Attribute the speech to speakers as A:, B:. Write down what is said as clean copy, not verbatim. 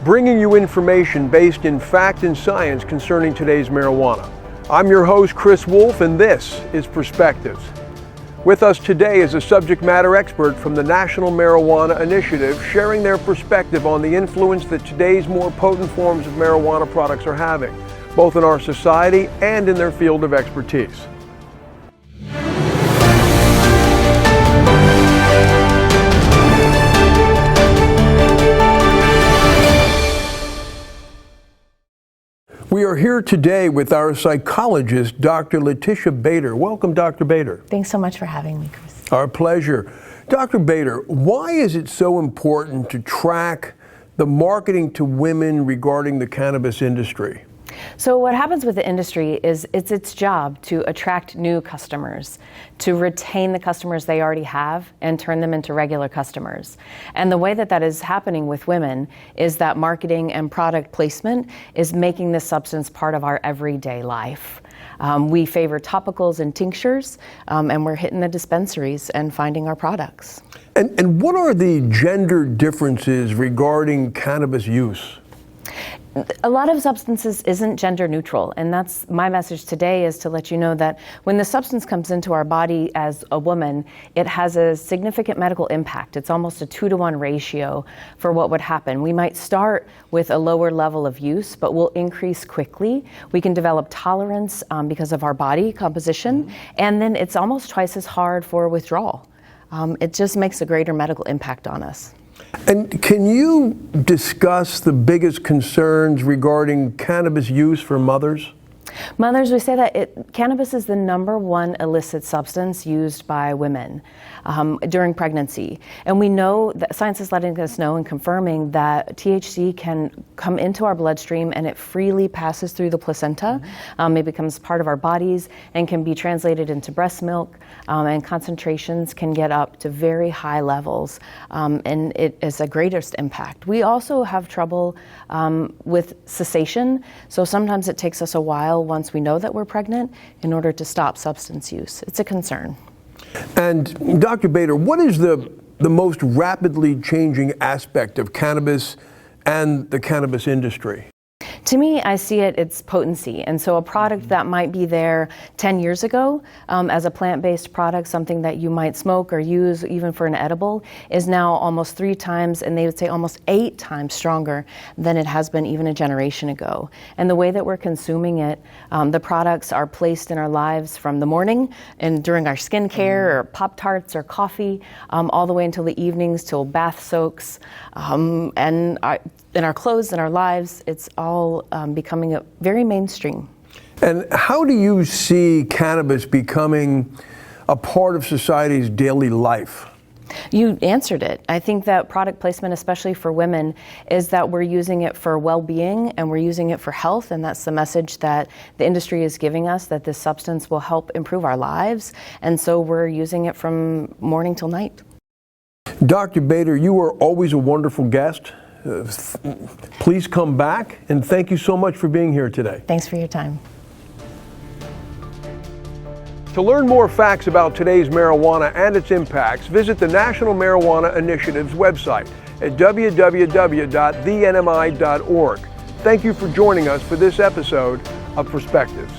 A: bringing you information based in fact and science concerning today's marijuana. I'm your host, Chris Wolf, and this is Perspectives. With us today is a subject matter expert from the National Marijuana Initiative, sharing their perspective on the influence that today's more potent forms of marijuana products are having, both in our society and in their field of expertise. We are here today with our psychologist, Dr. Latisha Bader. Welcome, Dr. Bader.
B: Thanks so much for having me, Chris.
A: Our pleasure. Dr. Bader, why is it so important to track the marketing to women regarding the cannabis industry?
B: So what happens with the industry is it's its job to attract new customers, to retain the customers they already have and turn them into regular customers. And the way that that is happening with women is that marketing and product placement is making this substance part of our everyday life. We favor topicals and tinctures, and we're hitting the dispensaries and finding our products.
A: And what are the gender differences regarding cannabis use?
B: A lot of substances isn't gender neutral, and that's my message today, is to let you know that when the substance comes into our body as a woman, it has a significant medical impact. It's almost a 2-to-1 ratio for what would happen. We might start with a lower level of use, but we'll increase quickly. We can develop tolerance because of our body composition, and then it's almost twice as hard for withdrawal. It just makes a greater medical impact on us.
A: And can you discuss the biggest concerns regarding cannabis use for mothers?
B: Mothers, we say that cannabis is the #1 illicit substance used by women during pregnancy. And we know that science is letting us know and confirming that THC can come into our bloodstream and it freely passes through the placenta. It becomes part of our bodies and can be translated into breast milk, and concentrations can get up to very high levels, and it is a greatest impact. We also have trouble with cessation, so sometimes it takes us a while once we know that we're pregnant in order to stop substance use. It's a concern.
A: And Dr. Bader, what is the most rapidly changing aspect of cannabis and the cannabis industry?
B: To me, I see its potency. And so a product that might be there 10 years ago as a plant-based product, something that you might smoke or use even for an edible, is now almost 3 times, and they would say almost 8 times stronger than it has been even a generation ago. And the way that we're consuming it, the products are placed in our lives from the morning and during our skincare or Pop-Tarts or coffee, all the way until the evenings, till bath soaks, and in our clothes, in our lives. It's all becoming very mainstream.
A: And how do you see cannabis becoming a part of society's daily life?
B: You answered it. I think that product placement, especially for women, is that we're using it for well-being and we're using it for health, and that's the message that the industry is giving us, that this substance will help improve our lives, and so we're using it from morning till night.
A: Dr. Bader, you are always a wonderful guest. Please come back, and thank you so much for being here today.
B: Thanks for your time.
A: To learn more facts about today's marijuana and its impacts, visit the National Marijuana Initiative's website at www.thenmi.org. Thank you for joining us for this episode of Perspectives.